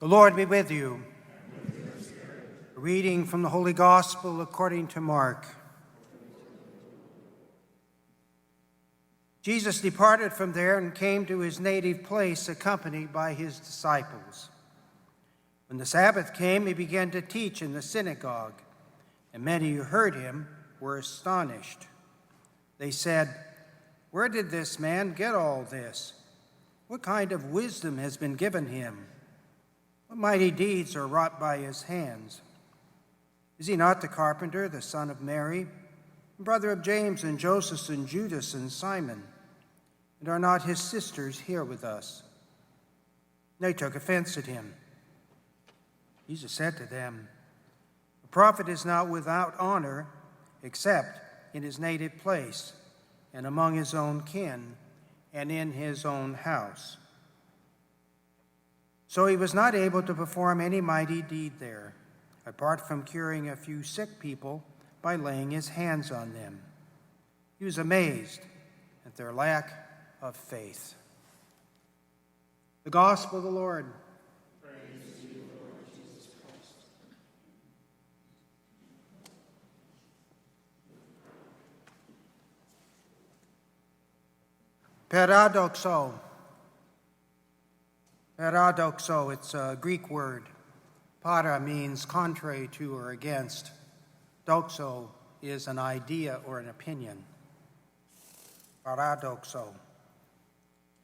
The Lord be with you. A reading from the Holy Gospel according to Mark. Jesus departed from there and came to his native place, accompanied by his disciples. When the Sabbath came, he began to teach in the synagogue, and many who heard him were astonished. They said, "Where did this man get all this? What kind of wisdom has been given him? What mighty deeds are wrought by his hands? Is he not the carpenter, the son of Mary, brother of James and Joseph and Judas and Simon? And are not his sisters here with us?" They took offense at him. Jesus said to them, "A prophet is not without honor except in his native place and among his own kin and in his own house." So he was not able to perform any mighty deed there, apart from curing a few sick people by laying his hands on them. He was amazed at their lack of faith. The Gospel of the Lord. Praise to you, Lord Jesus Christ. Paradoxo. Paradoxo, it's a Greek word. Para means contrary to or against. Doxo is an idea or an opinion. Paradoxo.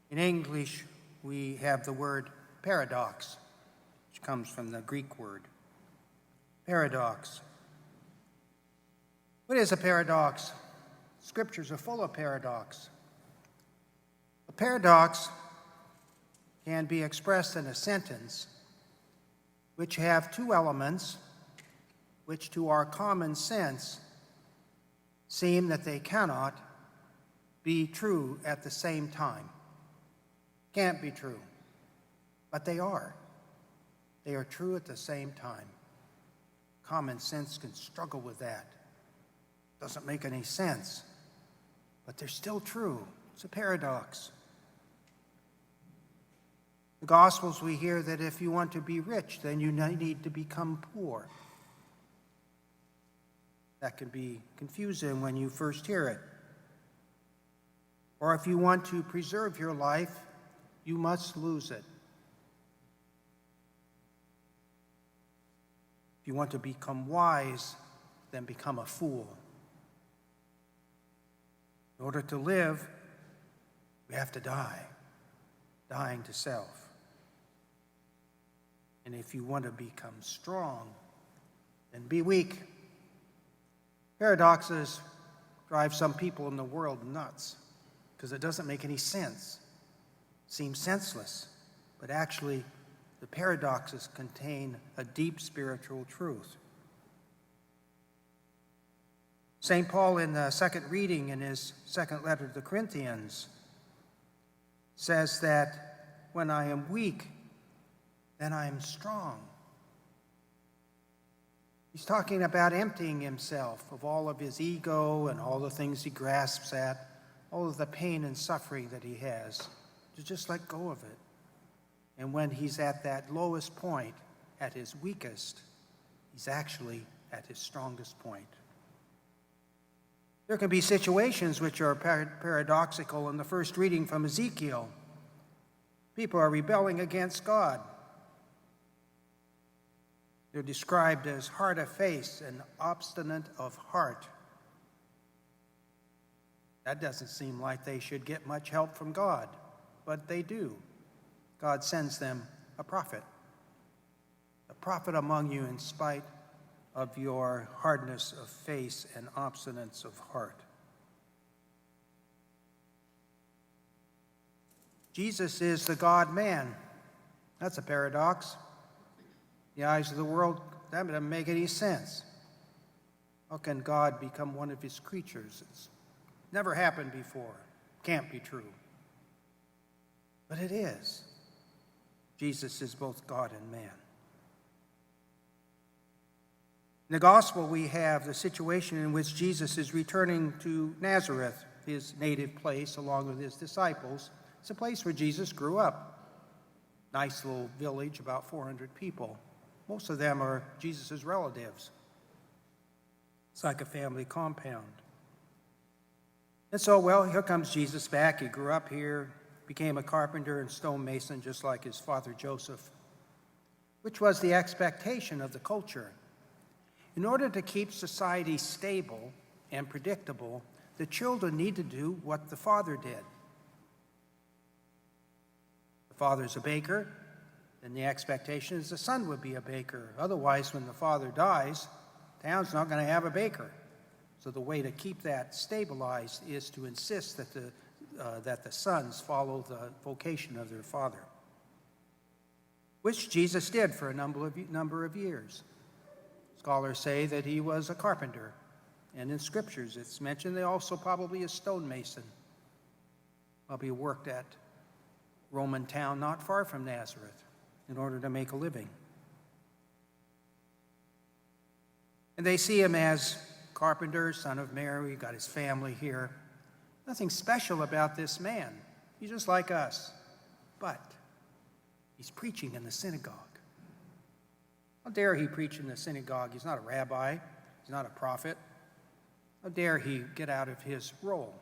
In English, we have the word paradox, which comes from the Greek word. Paradox. What is a paradox? Scriptures are full of paradox. A paradox can be expressed in a sentence which have two elements which to our common sense seem that they cannot be true at the same time. Can't be true, but they are. They are true at the same time. Common sense can struggle with that. Doesn't make any sense, but they're still true. It's a paradox. The Gospels, we hear that if you want to be rich, then you need to become poor. That can be confusing when you first hear it. Or if you want to preserve your life, you must lose it. If you want to become wise, then become a fool. In order to live, we have to die, dying to self. And if you want to become strong, then be weak. Paradoxes drive some people in the world nuts because it doesn't make any sense. It seems senseless, but actually the paradoxes contain a deep spiritual truth. St. Paul, in the second reading in his second letter to the Corinthians, says that when I am weak, then I am strong. He's talking about emptying himself of all of his ego and all the things he grasps at, all of the pain and suffering that he has, to just let go of it. And when he's at that lowest point, at his weakest, he's actually at his strongest point. There can be situations which are paradoxical. In the first reading from Ezekiel, people are rebelling against God. They're described as hard of face and obstinate of heart. That doesn't seem like they should get much help from God, but they do. God sends them a prophet among you in spite of your hardness of face and obstinance of heart. Jesus is the God-man. That's a paradox. In the eyes of the world, that doesn't make any sense. How can God become one of his creatures? It's never happened before. Can't be true. But it is. Jesus is both God and man. In the gospel, we have the situation in which Jesus is returning to Nazareth, his native place, along with his disciples. It's a place where Jesus grew up. Nice little village, about 400 people. Most of them are Jesus' relatives. It's like a family compound. And so, well, here comes Jesus back. He grew up here, became a carpenter and stonemason just like his father Joseph, which was the expectation of the culture. In order to keep society stable and predictable, the children need to do what the father did. The father's a baker, then the expectation is the son would be a baker. Otherwise, when the father dies, town's not going to have a baker. So the way to keep that stabilized is to insist that the sons follow the vocation of their father, which Jesus did for a number of years. Scholars say that he was a carpenter, and in scriptures it's mentioned they also probably a stonemason. Probably worked at Roman town not far from Nazareth in order to make a living. And they see him as carpenter, son of Mary, got his family here. Nothing special about this man. He's just like us. But he's preaching in the synagogue. How dare he preach in the synagogue? He's not a rabbi. He's not a prophet. How dare he get out of his role?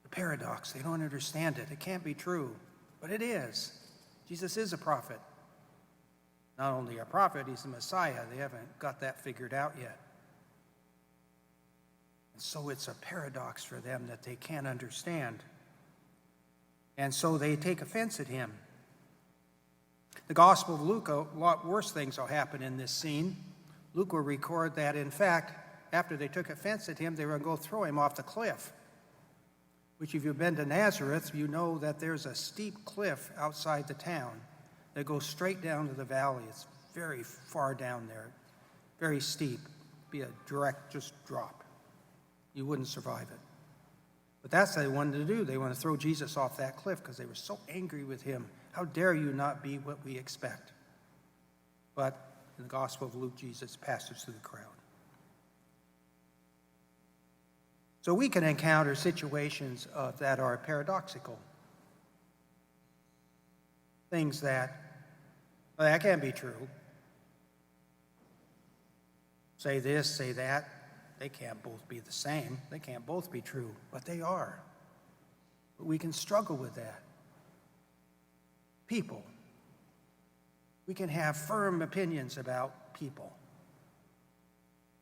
The paradox, they don't understand it. It can't be true, but it is. Jesus is a prophet. Not only a prophet, he's the Messiah. They haven't got that figured out yet. And so it's a paradox for them that they can't understand. And so they take offense at him. The Gospel of Luke, a lot worse things will happen in this scene. Luke will record that, in fact, after they took offense at him, they were going to go throw him off the cliff. Which, if you've been to Nazareth, you know that there's a steep cliff outside the town that goes straight down to the valley. It's very far down there, very steep. Be a direct just drop. You wouldn't survive it. But that's what they wanted to do. They want to throw Jesus off that cliff because they were so angry with him. How dare you not be what we expect? But in the Gospel of Luke, Jesus passes through the crowd. So we can encounter situations that are paradoxical. Things that can't be true. Say this, say that. They can't both be the same. They can't both be true, but they are. But we can struggle with that. People. We can have firm opinions about people.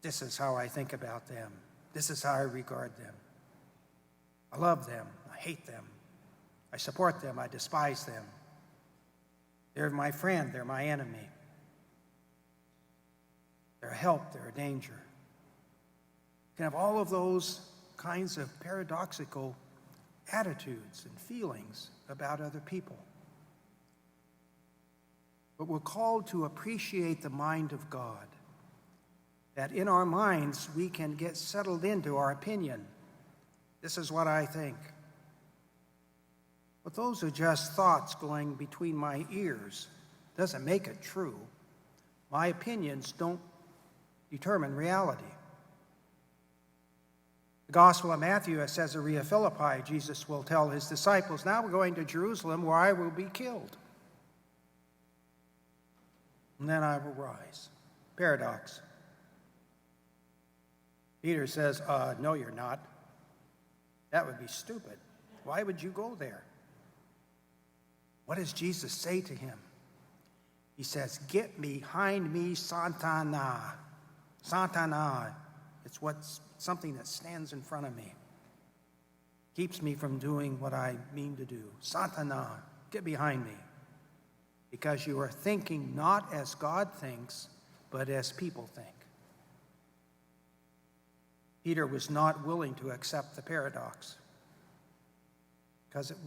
This is how I think about them. This is how I regard them. I love them. I hate them. I support them. I despise them. They're my friend. They're my enemy. They're a help. They're a danger. You can have all of those kinds of paradoxical attitudes and feelings about other people. But we're called to appreciate the mind of God, that in our minds we can get settled into our opinion. This is what I think. But those are just thoughts going between my ears. Doesn't make it true. My opinions don't determine reality. The Gospel of Matthew at Caesarea Philippi, Jesus will tell his disciples, now we're going to Jerusalem where I will be killed. And then I will rise. Paradox. Peter says, no, you're not. That would be stupid. Why would you go there? What does Jesus say to him? He says, get behind me, Satana. Satana. It's something that stands in front of me. Keeps me from doing what I mean to do. Satana. Get behind me. Because you are thinking not as God thinks, but as people think. Peter was not willing to accept the paradox,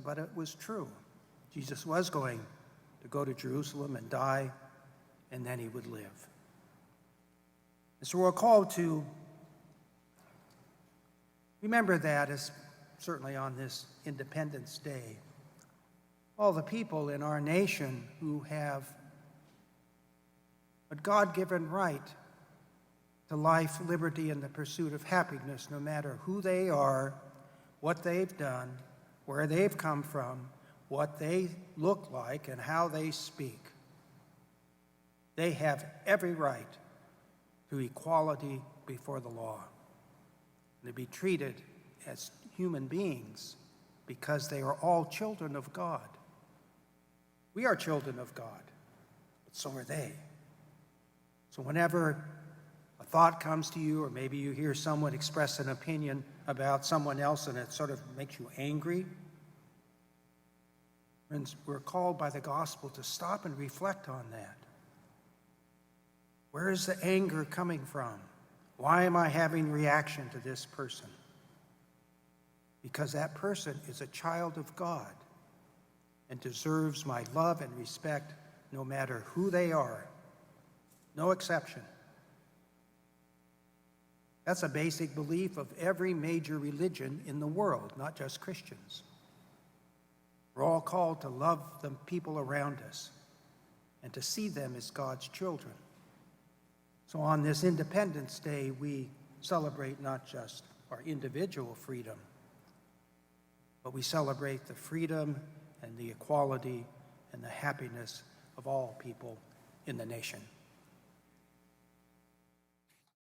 but it was true. Jesus was going to go to Jerusalem and die, and then he would live. And so we're called to remember that, as certainly on this Independence Day. All the people in our nation who have a God-given right to life, liberty, and the pursuit of happiness, no matter who they are, what they've done, where they've come from, what they look like and how they speak. They have every right to equality before the law and to be treated as human beings because they are all children of God. We are children of God, but so are they. So whenever a thought comes to you, or maybe you hear someone express an opinion about someone else and it sort of makes you angry, friends, we're called by the gospel to stop and reflect on that. Where is the anger coming from? Why am I having reaction to this person? Because that person is a child of God and deserves my love and respect no matter who they are. No exception. That's a basic belief of every major religion in the world, not just Christians. We're all called to love the people around us and to see them as God's children. So on this Independence Day, we celebrate not just our individual freedom, but we celebrate the freedom and the equality and the happiness of all people in the nation.